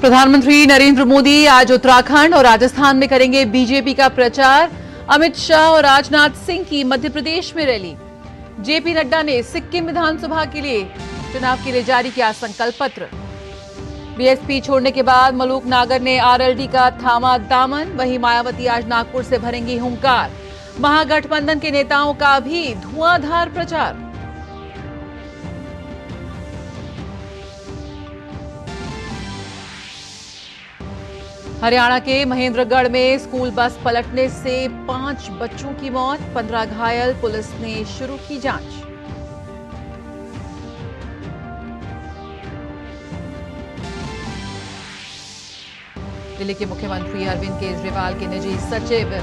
प्रधानमंत्री नरेंद्र मोदी आज उत्तराखंड और राजस्थान में करेंगे बीजेपी का प्रचार। अमित शाह और राजनाथ सिंह की मध्य प्रदेश में रैली। जेपी नड्डा ने सिक्किम विधानसभा के लिए चुनाव के लिए जारी किया संकल्प पत्र। बीएसपी छोड़ने के बाद मलूक नागर ने आरएलडी का थामा दामन। वहीं मायावती आज नागपुर से भरेंगी हुंकार। महागठबंधन के नेताओं का भी धुआंधार प्रचार। हरियाणा के महेंद्रगढ़ में स्कूल बस पलटने से 5 बच्चों की मौत, 15 घायल। पुलिस ने शुरू की जांच। दिल्ली के मुख्यमंत्री अरविंद केजरीवाल के निजी सचिव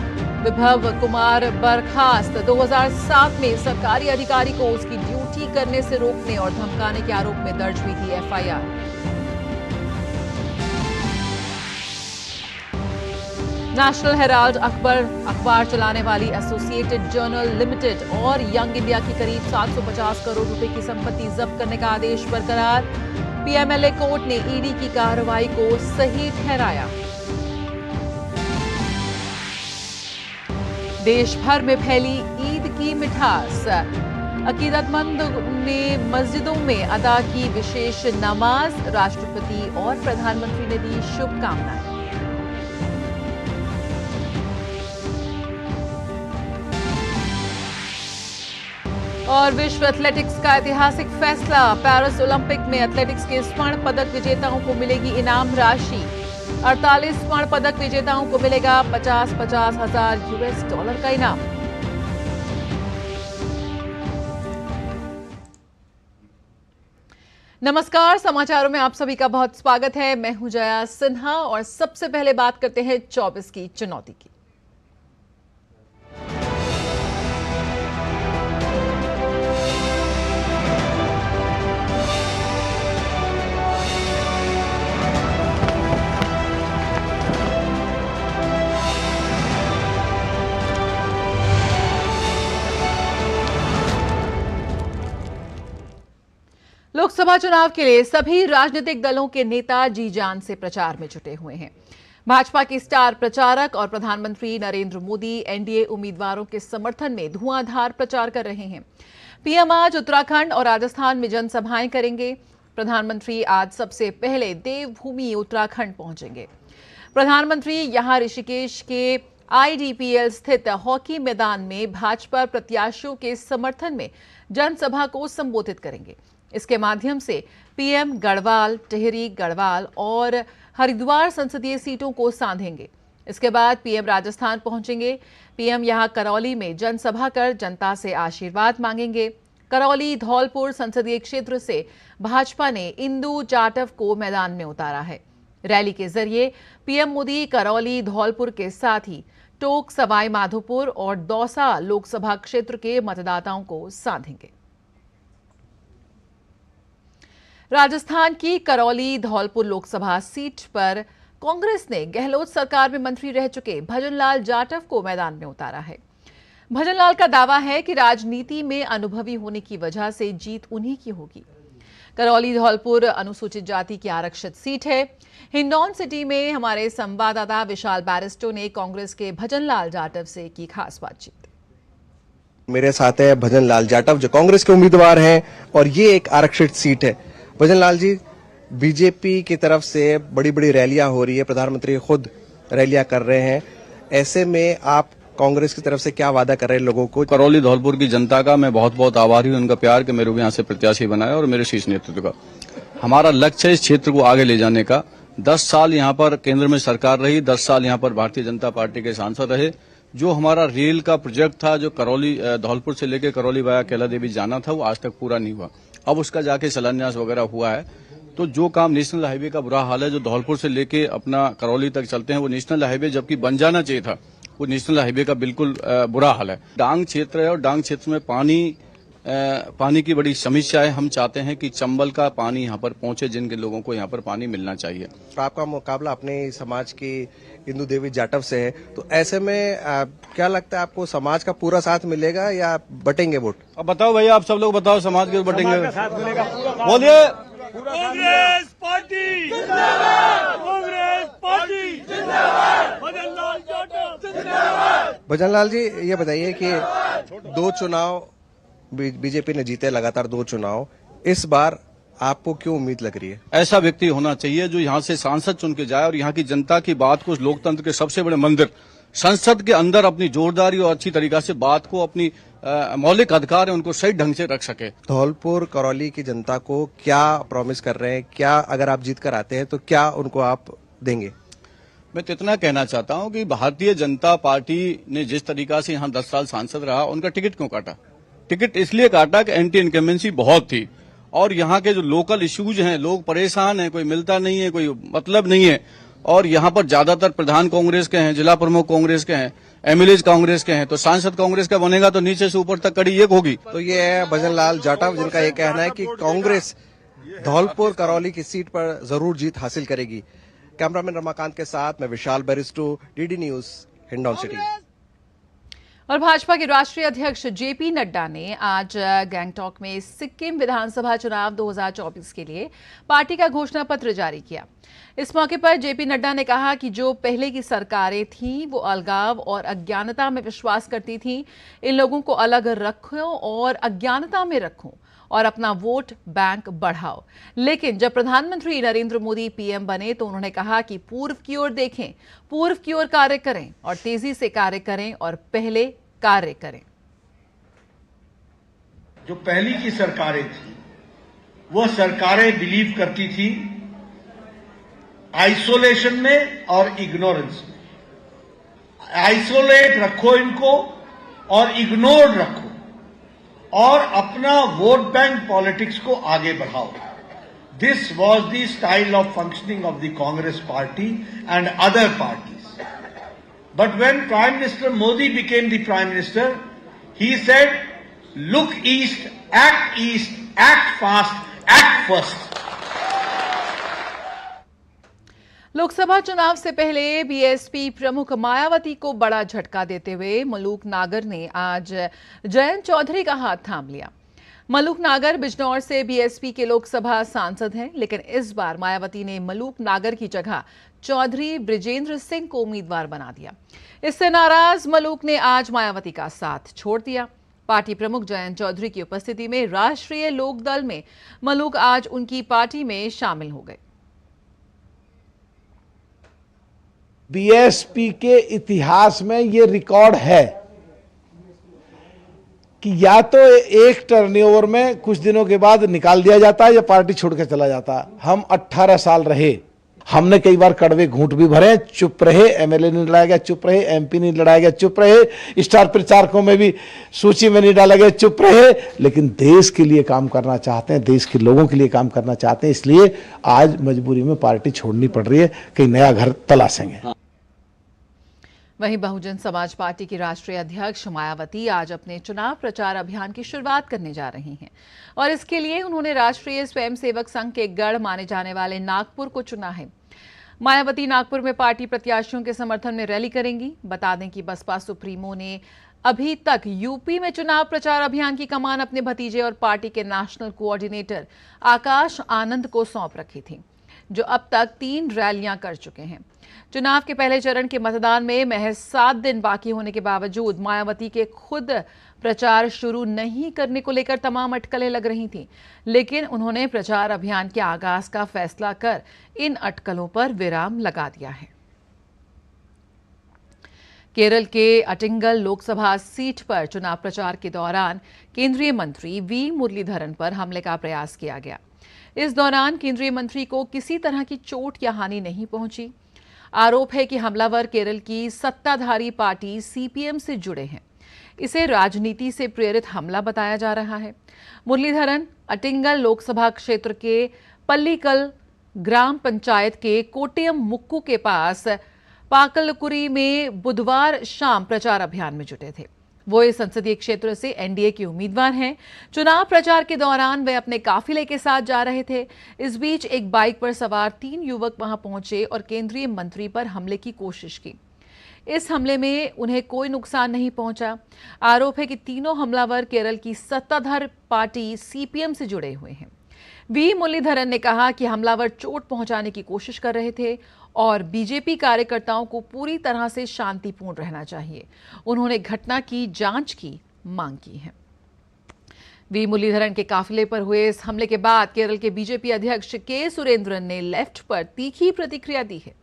विभव कुमार बर्खास्त। 2007 में सरकारी अधिकारी को उसकी ड्यूटी करने से रोकने और धमकाने के आरोप में दर्ज हुई थी एफआईआर। नेशनल हेराल्ड अखबार चलाने वाली एसोसिएटेड जर्नल लिमिटेड और यंग इंडिया की करीब 750 करोड़ रुपए की संपत्ति जब्त करने का आदेश बरकरार। पीएमएलए कोर्ट ने ईडी की कार्रवाई को सही ठहराया। देश भर में फैली ईद की मिठास। अकीदतमंद ने मस्जिदों में अदा की विशेष नमाज। राष्ट्रपति और प्रधानमंत्री ने दी शुभकामनाएं। और विश्व एथलेटिक्स का ऐतिहासिक फैसला। पेरिस ओलंपिक में एथलेटिक्स के स्वर्ण पदक विजेताओं को मिलेगी इनाम राशि। 48 स्वर्ण पदक विजेताओं को मिलेगा 50-50 हजार यूएस डॉलर का इनाम। नमस्कार, समाचारों में आप सभी का बहुत स्वागत है। मैं हूं जया सिन्हा और सबसे पहले बात करते हैं 24 की चुनौती की। लोकसभा चुनाव के लिए सभी राजनीतिक दलों के नेता जी जान से प्रचार में जुटे हुए हैं। भाजपा की स्टार प्रचारक और प्रधानमंत्री नरेंद्र मोदी एनडीए उम्मीदवारों के समर्थन में धुआंधार प्रचार कर रहे हैं। पीएम आज उत्तराखंड और राजस्थान में जनसभाएं करेंगे। प्रधानमंत्री आज सबसे पहले देवभूमि उत्तराखंड पहुंचेंगे। प्रधानमंत्री यहां ऋषिकेश के आईडीपीएल स्थित हॉकी मैदान में भाजपा प्रत्याशियों के समर्थन में जनसभा को संबोधित करेंगे। इसके माध्यम से पीएम गढ़वाल, टिहरी, गढ़वाल और हरिद्वार संसदीय सीटों को सांधेंगे। इसके बाद पीएम राजस्थान पहुंचेंगे। पीएम यहां करौली में जनसभा कर जनता से आशीर्वाद मांगेंगे। करौली धौलपुर संसदीय क्षेत्र से भाजपा ने इंदु जाटव को मैदान में उतारा है। रैली के जरिए पीएम मोदी करौली धौलपुर के साथ ही टोक, सवाई माधोपुर और दौसा लोकसभा क्षेत्र के मतदाताओं को सांधेंगे। राजस्थान की करौली धौलपुर लोकसभा सीट पर कांग्रेस ने गहलोत सरकार में मंत्री रह चुके भजनलाल जाटव को मैदान में उतारा है। भजनलाल का दावा है कि राजनीति में अनुभवी होने की वजह से जीत उन्हीं की होगी। करौली धौलपुर अनुसूचित जाति की आरक्षित सीट है। हिंडौन सिटी में हमारे संवाददाता विशाल बैरिस्टो ने कांग्रेस के भजनलाल जाटव से की खास बातचीत। मेरे साथ है भजनलाल जाटव जो कांग्रेस के उम्मीदवार हैं और ये एक आरक्षित सीट है। भजनलाल जी, बीजेपी की तरफ से बड़ी बड़ी रैलियां हो रही है, प्रधानमंत्री खुद रैलियां कर रहे हैं, ऐसे में आप कांग्रेस की तरफ से क्या वादा कर रहे हैं लोगों को? करौली धौलपुर की जनता का मैं बहुत बहुत आभारी हूं, उनका प्यार कि मेरे को यहाँ से प्रत्याशी बनाया और मेरे शीर्ष नेतृत्व का। हमारा लक्ष्य है इस क्षेत्र को आगे ले जाने का। 10 साल यहाँ पर केंद्र में सरकार रही, 10 साल यहाँ पर भारतीय जनता पार्टी के सांसद रहे। जो हमारा रेल का प्रोजेक्ट था, जो करौली धौलपुर से लेकर करौली वाया कैला देवी जाना था, वो आज तक पूरा नहीं हुआ। अब उसका जाके शिलान्यास वगैरह हुआ है। तो जो काम नेशनल हाईवे का बुरा हाल है, जो धौलपुर से लेके अपना करौली तक चलते हैं, वो नेशनल हाईवे जबकि बन जाना चाहिए था, वो नेशनल हाईवे का बिल्कुल बुरा हाल है। डांग क्षेत्र है और डांग क्षेत्र में पानी की बड़ी समस्या है। हम चाहते हैं कि चंबल का पानी यहाँ पर पहुंचे, जिनके लोगों को यहाँ पर पानी मिलना चाहिए। आपका मुकाबला अपने समाज की इंदु देवी जाटव से है, तो ऐसे में क्या लगता है आपको समाज का पूरा साथ मिलेगा या बटेंगे वोट? अब बताओ भैया, आप सब लोग बताओ, समाज के बटेंगे? बोलिए। कांग्रेस पार्टी जिंदाबाद, कांग्रेस पार्टी जिंदाबाद, भजन लाल जाटव जिंदाबाद। भजन लाल जी, ये बताइए कि 2 चुनाव बीजेपी ने जीते, लगातार 2 चुनाव, इस बार आपको क्यों उम्मीद लग रही है? ऐसा व्यक्ति होना चाहिए जो यहाँ से सांसद चुन के जाए और यहाँ की जनता की बात को, लोकतंत्र के सबसे बड़े मंदिर संसद के अंदर अपनी जोरदारी और अच्छी तरीका से बात को, अपनी मौलिक अधिकार है उनको सही ढंग से रख सके। धौलपुर करौली की जनता को क्या प्रॉमिस कर रहे हैं? क्या अगर आप जीत कर आते हैं तो क्या उनको आप देंगे? मैं तो इतना कहना चाहता हूं कि भारतीय जनता पार्टी ने जिस तरीका से यहाँ 10 साल सांसद रहा, उनका टिकट क्यों काटा? टिकट इसलिए काटा कि एंटी इनकम्बेंसी बहुत थी और यहाँ के जो लोकल इश्यूज हैं, लोग परेशान हैं, कोई मिलता नहीं है, कोई मतलब नहीं है। और यहाँ पर ज्यादातर प्रधान कांग्रेस के हैं, जिला प्रमुख कांग्रेस के हैं, एमएलए कांग्रेस के हैं, तो सांसद कांग्रेस का बनेगा तो नीचे से ऊपर तक कड़ी एक होगी। तो ये है भजन लाल जाटव, जिनका ये कहना है कि कांग्रेस धौलपुर करौली की सीट पर जरूर जीत हासिल करेगी। कैमरामैन रमाकांत के साथ मैं विशाल बैरिस्टो, डीडी न्यूज, हिंडौन सिटी। और भाजपा के राष्ट्रीय अध्यक्ष जेपी नड्डा ने आज गैंगटॉक में सिक्किम विधानसभा चुनाव 2024 के लिए पार्टी का घोषणा पत्र जारी किया। इस मौके पर जेपी नड्डा ने कहा कि जो पहले की सरकारें थीं वो अलगाव और अज्ञानता में विश्वास करती थीं। इन लोगों को अलग रखो और अज्ञानता में रखो और अपना वोट बैंक बढ़ाओ। लेकिन जब प्रधानमंत्री नरेंद्र मोदी पीएम बने तो उन्होंने कहा कि पूर्व की ओर देखें, पूर्व की ओर कार्य करें और तेजी से कार्य करें और पहले कार्य करें। जो पहली की सरकारें थी वो सरकारें बिलीव करती थी आइसोलेशन में और इग्नोरेंस में। आइसोलेट रखो इनको और इग्नोर रखो और अपना वोट बैंक पॉलिटिक्स को आगे बढ़ाओ। This was the style of functioning of the Congress party and other parties. But when prime minister Modi became the prime minister, he said, look east, act fast, act first. Lok Sabha चुनाव से पहले BSP प्रमुख मायावती को बड़ा झटका देते हुए मलूक नागर ने आज जयंत चौधरी का हाथ थाम लिया। मलूक नागर बिजनौर से बीएसपी के लोकसभा सांसद हैं, लेकिन इस बार मायावती ने मलूक नागर की जगह चौधरी बृजेंद्र सिंह को उम्मीदवार बना दिया। इससे नाराज मलूक ने आज मायावती का साथ छोड़ दिया। पार्टी प्रमुख जयंत चौधरी की उपस्थिति में राष्ट्रीय लोकदल में मलूक आज उनकी पार्टी में शामिल हो गए। बीएसपी के इतिहास में ये रिकॉर्ड है कि या तो एक टर्नओवर में कुछ दिनों के बाद निकाल दिया जाता है या पार्टी छोड़ के चला जाता है। हम 18 साल रहे, हमने कई बार कड़वे घूंट भी भरे, चुप रहे, एमएलए नहीं लड़ाया गया, चुप रहे, एमपी नहीं लड़ाया गया, चुप रहे, स्टार प्रचारकों में भी सूची में नहीं डाला गया, चुप रहे। लेकिन देश के लिए काम करना चाहते हैं, देश के लोगों के लिए काम करना चाहते हैं, इसलिए आज मजबूरी में पार्टी छोड़नी पड़ रही है, कहीं नया घर तलाशेंगे। वहीं बहुजन समाज पार्टी की राष्ट्रीय अध्यक्ष मायावती आज अपने चुनाव प्रचार अभियान की शुरुआत करने जा रही हैं और इसके लिए उन्होंने राष्ट्रीय स्वयंसेवक संघ के गढ़ माने जाने वाले नागपुर को चुना है। मायावती नागपुर में पार्टी प्रत्याशियों के समर्थन में रैली करेंगी। बता दें कि बसपा सुप्रीमो ने अभी तक यूपी में चुनाव प्रचार अभियान की कमान अपने भतीजे और पार्टी के नेशनल कोऑर्डिनेटर आकाश आनंद को सौंप रखी थी, जो अब तक 3 रैलियां कर चुके हैं। चुनाव के पहले चरण के मतदान में महज 7 दिन बाकी होने के बावजूद मायावती के खुद प्रचार शुरू नहीं करने को लेकर तमाम अटकलें लग रही थीं, लेकिन उन्होंने प्रचार अभियान के आगाज का फैसला कर इन अटकलों पर विराम लगा दिया है। केरल के अटिंगल लोकसभा सीट पर चुनाव प्रचार के दौरान केंद्रीय मंत्री वी मुरलीधरन पर हमले का प्रयास किया गया। इस दौरान केंद्रीय मंत्री को किसी तरह की चोट या हानि नहीं पहुंची। आरोप है कि हमलावर केरल की सत्ताधारी पार्टी सीपीएम से जुड़े हैं। इसे राजनीति से प्रेरित हमला बताया जा रहा है। मुरलीधरन अटिंगल लोकसभा क्षेत्र के पल्लीकल ग्राम पंचायत के कोट्टयम मुक्कू के पास पाकलकुरी में बुधवार शाम प्रचार अभियान में जुटे थे। वो इस संसदीय क्षेत्र से एनडीए के उम्मीदवार हैं। चुनाव प्रचार के दौरान वे अपने काफिले के साथ जा रहे थे। इस बीच एक बाइक पर सवार 3 युवक वहां पहुंचे और केंद्रीय मंत्री पर हमले की कोशिश की। इस हमले में उन्हें कोई नुकसान नहीं पहुंचा। आरोप है कि तीनों हमलावर केरल की सत्ताधार पार्टी सीपीएम से जुड़े हुए हैं। वी मुरलीधरन ने कहा कि हमलावर चोट पहुंचाने की कोशिश कर रहे थे और बीजेपी कार्यकर्ताओं को पूरी तरह से शांतिपूर्ण रहना चाहिए। उन्होंने घटना की जांच की मांग की है। वी मुरलीधरन के काफिले पर हुए इस हमले के बाद केरल के बीजेपी अध्यक्ष के सुरेंद्रन ने लेफ्ट पर तीखी प्रतिक्रिया दी है।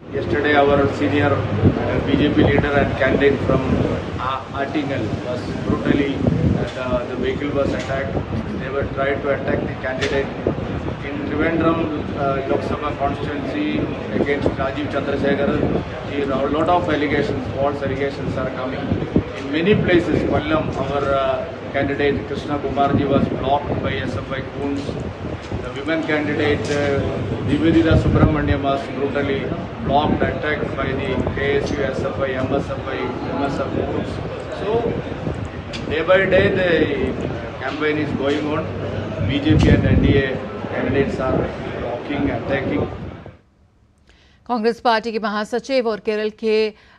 Yesterday, our senior BJP leader and candidate from Artingal was brutally, the vehicle was attacked. They were trying to attack the candidate in Trivandrum Lok Sabha constituency against Rajiv Chandrasekhar. A lot of allegations, false allegations are coming. In many places, Kollam, our candidate Krishna Kumarji was blocked by SFI goons. The women candidate Nivedita Subramaniam was brutally blocked, attacked by the KSU, SFI, MSFI, MSF groups. So, day by day the campaign is going on. BJP and NDA candidates are blocking, attacking. Congress party के महासचिव और केरल के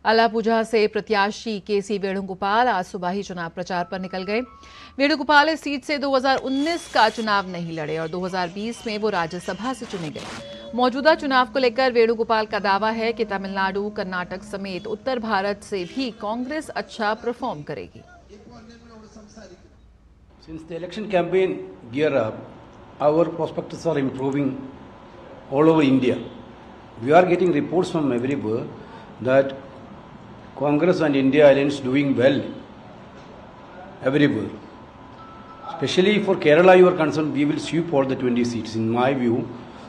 अलापुझा से प्रत्याशी केसी वेणुगोपाल आज सुबह ही चुनाव प्रचार पर निकल गए। वेणुगोपाल इस सीट से 2019 का चुनाव नहीं लड़े और 2020 में वो राज्यसभा से चुने गए। मौजूदा चुनाव को लेकर वेणुगोपाल का दावा है कि तमिलनाडु, कर्नाटक समेत उत्तर भारत से भी कांग्रेस अच्छा परफॉर्म करेगी। Since the election campaign gear up, our prospects are improving all over India. We are getting reports from everywhere that Congress and India alliance doing well everywhere. Especially for Kerala, you are concerned, we will sweep all the 20 seats. In my view,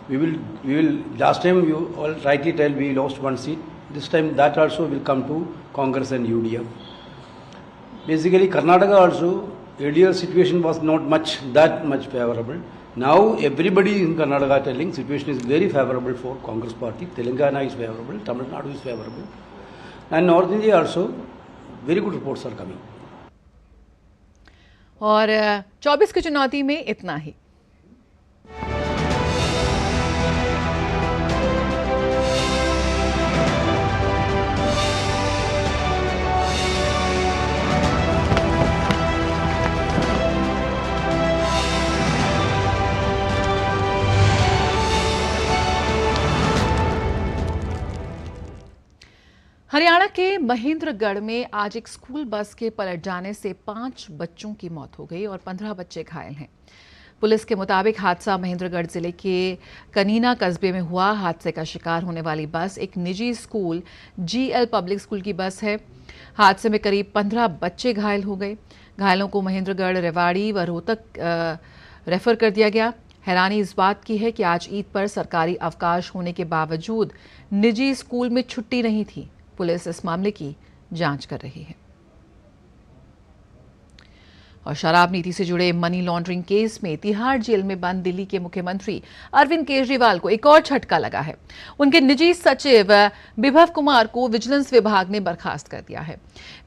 we will. Last time you all rightly tell we lost one seat. This time that also will come to Congress and UDF. Basically, Karnataka also earlier situation was not that much favorable. Now everybody in Karnataka telling situation is very favorable for Congress party. Telangana is favorable, Tamil Nadu is favorable, and North India also very good reports are coming. और 24 की चुनौती में इतना ही। हरियाणा के महेंद्रगढ़ में आज एक school bus के पलट जाने से 5 बच्चों की मौत हो गई और 15 बच्चे घायल हैं। पुलिस के मुताबिक हादसा महेंद्रगढ़ जिले के कनीना कस्बे में हुआ। हादसे का शिकार होने वाली बस एक निजी स्कूल GL पब्लिक स्कूल की बस है। हादसे में करीब 15 बच्चे घायल हो गए। घायलों को महेंद्रगढ़, रेवाड़ी व रोहतक रेफर कर दिया गया। हैरानी इस बात की है कि आज ईद पर सरकारी अवकाश होने के बावजूद निजी स्कूल में छुट्टी नहीं थी। पुलिस इस मामले की जांच कर रही है। और शराब नीति से जुड़े मनी लॉन्ड्रिंग केस में तिहाड़ जेल में बंद दिल्ली के मुख्यमंत्री अरविंद केजरीवाल को एक और झटका लगा है। उनके निजी सचिव विभव कुमार को विजिलेंस विभाग ने बर्खास्त कर दिया है।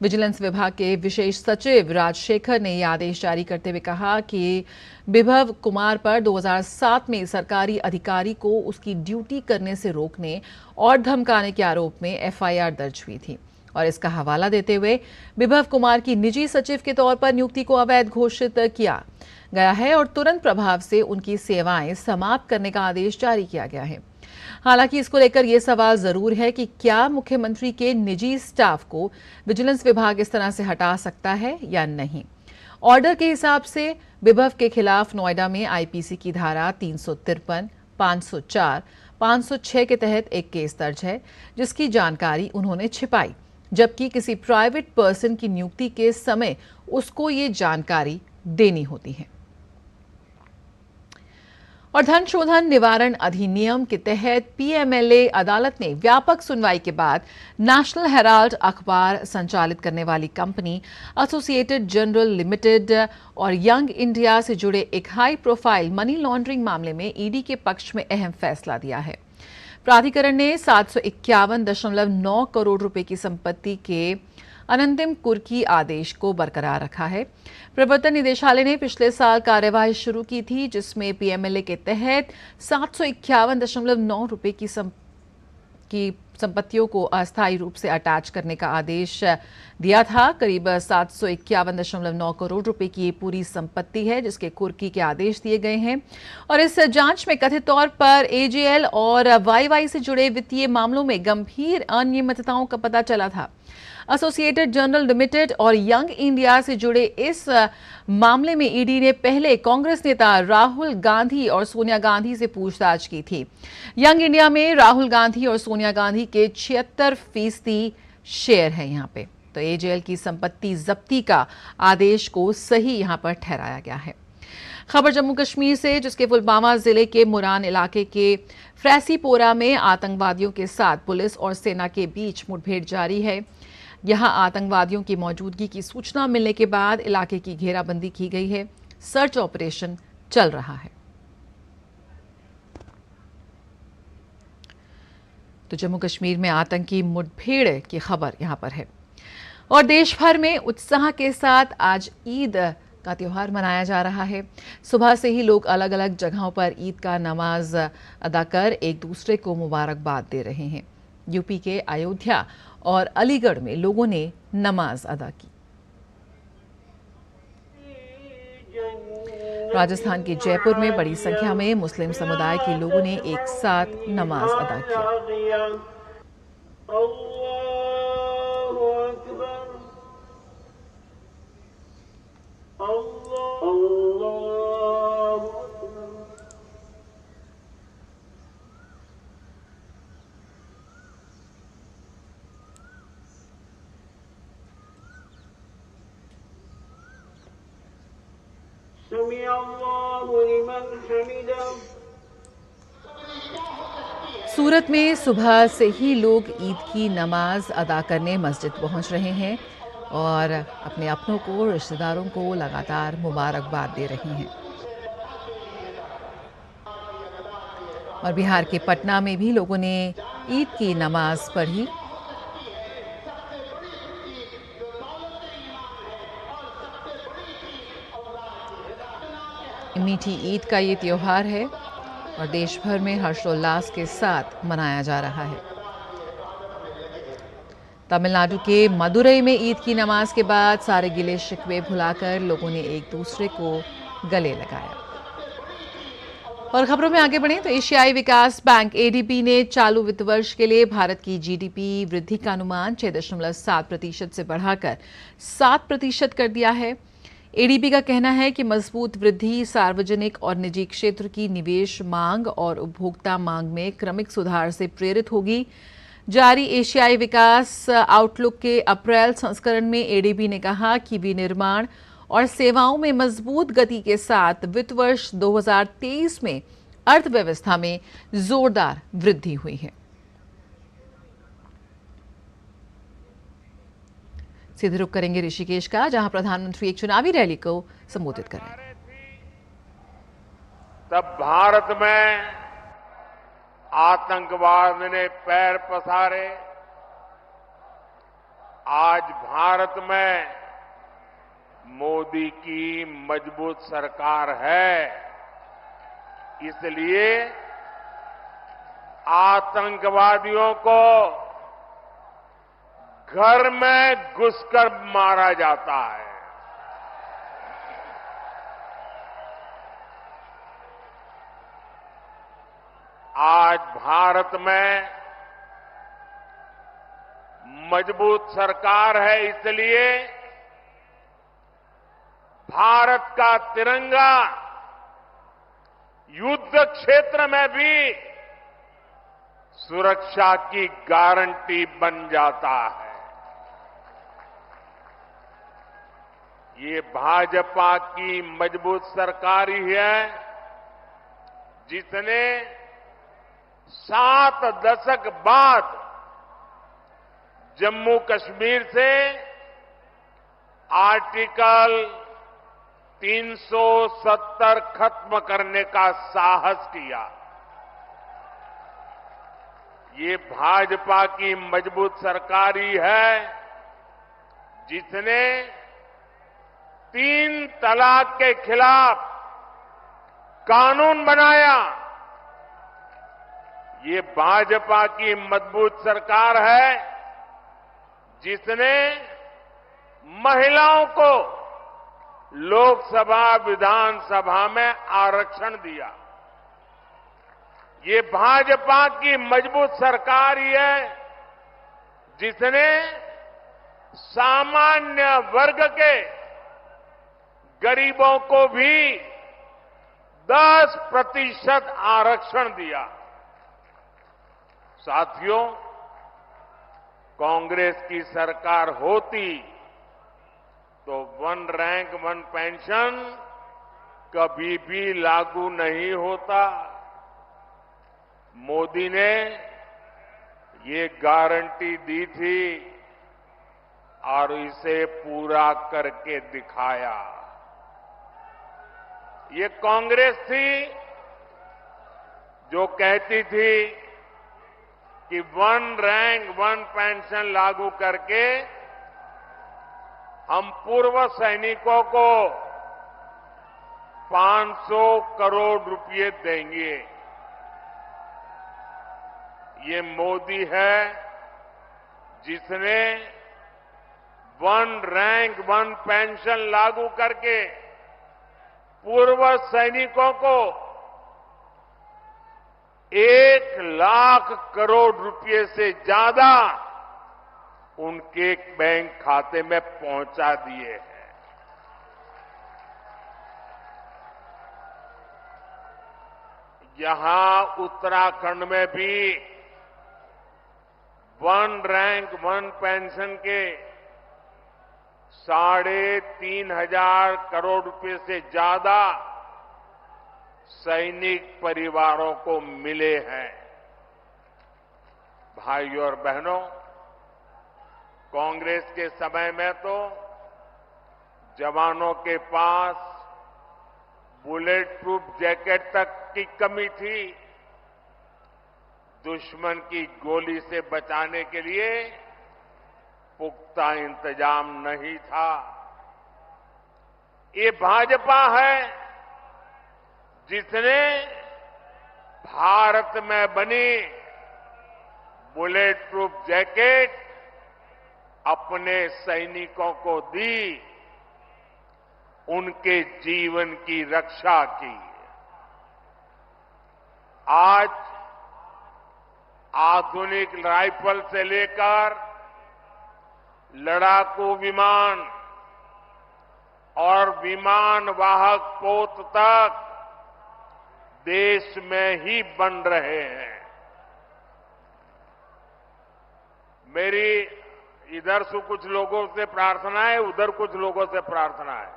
विजिलेंस विभाग के विशेष सचिव राजशेखर ने यह आदेश जारी करते हुए कहा कि विभव कुमार पर 2007 में सरकारी अधिकारी को उसकी ड्यूटी करने से रोकने और धमकाने के आरोप में FIR दर्ज हुई थी। और इसका हवाला देते हुए विभव कुमार की निजी सचिव के तौर पर नियुक्ति को अवैध घोषित किया गया है और तुरंत प्रभाव से उनकी सेवाएं समाप्त करने का आदेश जारी किया गया है। हालांकि इसको लेकर यह सवाल जरूर है कि क्या मुख्यमंत्री के निजी स्टाफ को विजिलेंस विभाग इस तरह से हटा सकता है या नहीं। ऑर्डर के हिसाब से विभव के खिलाफ नोएडा में IPC की धारा 353, 504, 506 के तहत एक केस दर्ज है, जिसकी जानकारी उन्होंने छिपाई, जबकि किसी प्राइवेट पर्सन की नियुक्ति के समय उसको ये जानकारी देनी होती है। और धन शोधन निवारण अधिनियम के तहत PMLA अदालत ने व्यापक सुनवाई के बाद नेशनल हेराल्ड अखबार संचालित करने वाली कंपनी एसोसिएटेड जनरल लिमिटेड और यंग इंडिया से जुड़े एक हाई प्रोफाइल मनी लॉन्ड्रिंग मामले में ED के पक्ष में अहम फैसला दिया है। प्राधिकरण ने 751.9 करोड़ रुपए की संपत्ति के अनंतिम कुर्की आदेश को बरकरार रखा है। प्रवर्तन निदेशालय ने पिछले साल कार्यवाही शुरू की थी, जिसमें PMLA के तहत 751.9 रुपए की की संपत्तियों को अस्थायी रूप से अटैच करने का आदेश दिया था। करीब 751.9 करोड़ रुपए की ये पूरी संपत्ति है जिसके कुर्की के आदेश दिए गए हैं। और इस जांच में कथित तौर पर एजेएल और वाईवाई से जुड़े वित्तीय मामलों में गंभीर अनियमितताओं का पता चला था। एसोसिएटेड जर्नल लिमिटेड और यंग इंडिया से जुड़े इस मामले में ईडी ने पहले कांग्रेस नेता राहुल गांधी और सोनिया गांधी से पूछताछ की थी। यंग इंडिया में राहुल गांधी और सोनिया गांधी के 76% शेयर है यहाँ पे। तो एजेएल की संपत्ति जब्ती का आदेश को सही यहाँ पर ठहराया गया है। खबर जम्मू कश्मीर से, जिसके पुलवामा जिले के मुरान इलाके के फ्रैसीपोरा में आतंकवादियों के साथ पुलिस और सेना के बीच मुठभेड़ जारी है। यहां आतंकवादियों की मौजूदगी की सूचना मिलने के बाद इलाके की घेराबंदी की गई है। सर्च ऑपरेशन चल रहा है। तो जम्मू कश्मीर में आतंकी मुठभेड़ की खबर यहां पर है। और देश भर में उत्साह के साथ आज ईद का त्योहार मनाया जा रहा है। सुबह से ही लोग अलग अलग जगहों पर ईद का नमाज अदा कर एक दूसरे को मुबारकबाद दे रहे हैं। यूपी के अयोध्या और अलीगढ़ में लोगों ने नमाज अदा की। राजस्थान के जयपुर में बड़ी संख्या में मुस्लिम समुदाय के लोगों ने एक साथ नमाज अदा किया। सूरत में सुबह से ही लोग ईद की नमाज अदा करने मस्जिद पहुंच रहे हैं और अपने अपनों को, रिश्तेदारों को लगातार मुबारकबाद दे रहे हैं। और बिहार के पटना में भी लोगों ने ईद की नमाज पढ़ी। मीठी ईद का ये त्योहार है और देश भर में हर्षोल्लास के साथ मनाया जा रहा है। तमिलनाडु के मदुरई में ईद की नमाज के बाद सारे गिले शिकवे भुलाकर लोगों ने एक दूसरे को गले लगाया। और खबरों में आगे बढ़ें तो एशियाई विकास बैंक एडीबी ने चालू वित्त वर्ष के लिए भारत की जीडीपी वृद्धि का अनुमान 6.7% से बढ़ाकर 7% कर दिया है। एडीबी का कहना है कि मजबूत वृद्धि सार्वजनिक और निजी क्षेत्र की निवेश मांग और उपभोक्ता मांग में क्रमिक सुधार से प्रेरित होगी। जारी एशियाई विकास आउटलुक के अप्रैल संस्करण में एडीबी ने कहा कि विनिर्माण और सेवाओं में मजबूत गति के साथ वित्त वर्ष 2023 में अर्थव्यवस्था में जोरदार वृद्धि हुई है। सीधे रुख करेंगे ऋषिकेश का, जहां प्रधानमंत्री एक चुनावी रैली को संबोधित कर रहे हैं। तब भारत में आतंकवाद ने पैर पसारे। आज भारत में मोदी की मजबूत सरकार है, इसलिए आतंकवादियों को घर में घुसकर मारा जाता है। आज भारत में मजबूत सरकार है, इसलिए भारत का तिरंगा युद्ध क्षेत्र में भी सुरक्षा की गारंटी बन जाता है। ये भाजपा की मजबूत सरकार ही है जिसने 7 दशक बाद जम्मू कश्मीर से आर्टिकल 370 खत्म करने का साहस किया। ये भाजपा की मजबूत सरकार ही है जिसने 3 तलाक के खिलाफ कानून बनाया। ये भाजपा की मजबूत सरकार है जिसने महिलाओं को लोकसभा विधानसभा में आरक्षण दिया। ये भाजपा की मजबूत सरकार ही है जिसने सामान्य वर्ग के गरीबों को भी 10% आरक्षण दिया। साथियों, कांग्रेस की सरकार होती तो वन रैंक वन पेंशन कभी भी लागू नहीं होता। मोदी ने ये गारंटी दी थी और इसे पूरा करके दिखाया। ये कांग्रेस थी जो कहती थी कि वन रैंक वन पेंशन लागू करके हम पूर्व सैनिकों को 500 करोड़ रुपए देंगे। ये मोदी है जिसने वन रैंक वन पेंशन लागू करके पूर्व सैनिकों को 1 लाख करोड़ रुपए से ज्यादा उनके बैंक खाते में पहुंचा दिए हैं। यहां उत्तराखंड में भी वन रैंक वन पेंशन के 3,500 करोड़ रुपए से ज्यादा सैनिक परिवारों को मिले हैं। भाइयों और बहनों, कांग्रेस के समय में तो जवानों के पास बुलेट प्रूफ जैकेट तक की कमी थी। दुश्मन की गोली से बचाने के लिए पुख्ता इंतजाम नहीं था। ये भाजपा है जिसने भारत में बनी बुलेट प्रूफ जैकेट अपने सैनिकों को दी, उनके जीवन की रक्षा की। आज आधुनिक राइफल से लेकर लड़ाकू विमान और विमान वाहक पोत तक देश में ही बन रहे हैं। मेरी इधर से कुछ लोगों से प्रार्थना है, उधर कुछ लोगों से प्रार्थना है।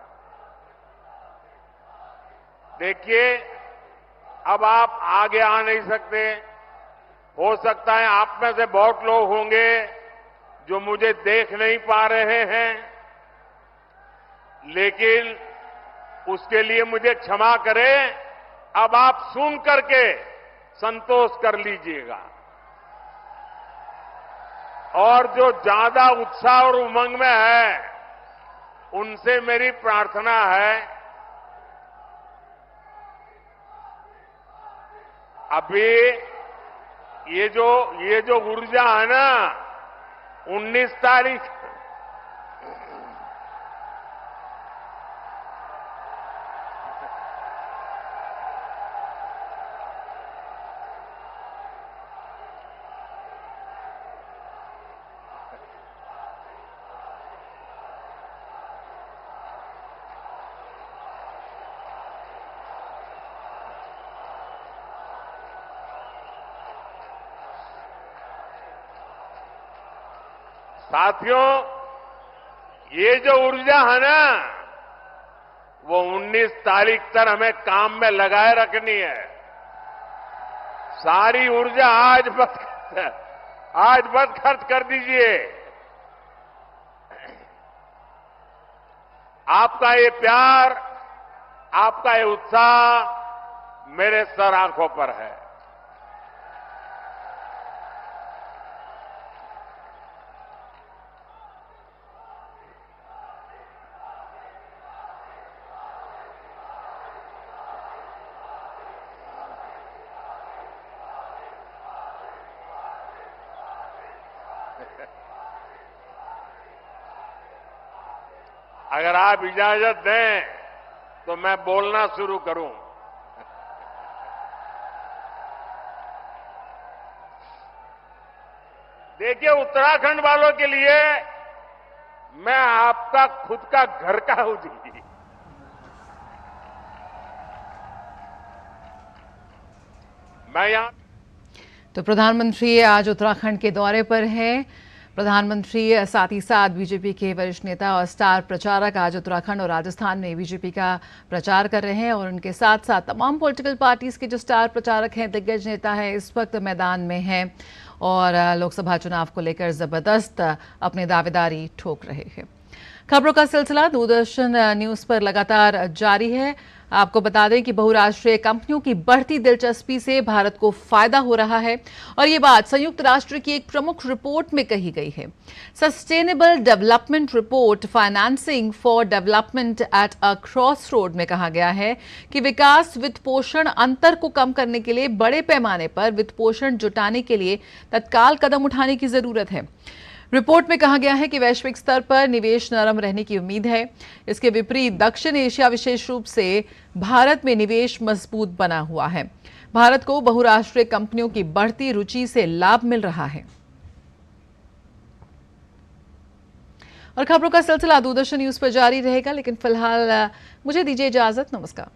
देखिए, अब आप आगे आ नहीं सकते। हो सकता है आप में से बहुत लोग होंगे जो मुझे देख नहीं पा रहे हैं, लेकिन उसके लिए मुझे क्षमा करें। अब आप सुन करके संतोष कर लीजिएगा। और जो ज्यादा उत्साह और उमंग में है, उनसे मेरी प्रार्थना है, अभी ये जो ऊर्जा है ना, 19 तारीख साथियों, ये जो ऊर्जा है ना, वो 19 तारीख तक हमें काम में लगाए रखनी है। सारी ऊर्जा आज मत खर्च कर दीजिए। आपका ये प्यार, आपका ये उत्साह मेरे सर आंखों पर है। अगर आप इजाजत दें तो मैं बोलना शुरू करूं। देखिए, उत्तराखंड वालों के लिए मैं आपका खुद का घर का हूं जी। मैं यहां तो प्रधानमंत्री आज उत्तराखंड के दौरे पर हैं। प्रधानमंत्री साथ ही साथ बीजेपी के वरिष्ठ नेता और स्टार प्रचारक आज उत्तराखंड और राजस्थान में बीजेपी का प्रचार कर रहे हैं और उनके साथ साथ तमाम पॉलिटिकल पार्टीज के जो स्टार प्रचारक हैं, दिग्गज नेता हैं, इस वक्त मैदान में हैं और लोकसभा चुनाव को लेकर जबरदस्त अपनी दावेदारी ठोक रहे हैं। खबरों का सिलसिला दूरदर्शन न्यूज पर लगातार जारी है। आपको बता दें कि बहुराष्ट्रीय कंपनियों की बढ़ती दिलचस्पी से भारत को फायदा हो रहा है और ये बात संयुक्त राष्ट्र की एक प्रमुख रिपोर्ट में कही गई है। Sustainable development report financing for development at a cross road में कहा गया है कि विकास वित्त पोषण अंतर को कम करने के लिए बड़े पैमाने पर वित्त पोषण जुटाने के लिए तत्काल कदम उठाने की जरूरत है। रिपोर्ट में कहा गया है कि वैश्विक स्तर पर निवेश नरम रहने की उम्मीद है। इसके विपरीत दक्षिण एशिया, विशेष रूप से भारत में निवेश मजबूत बना हुआ है। भारत को बहुराष्ट्रीय कंपनियों की बढ़ती रुचि से लाभ मिल रहा है। और खबरों का सिलसिला दूरदर्शन न्यूज पर जारी रहेगा, लेकिन फिलहाल मुझे दीजिए इजाजत। नमस्कार।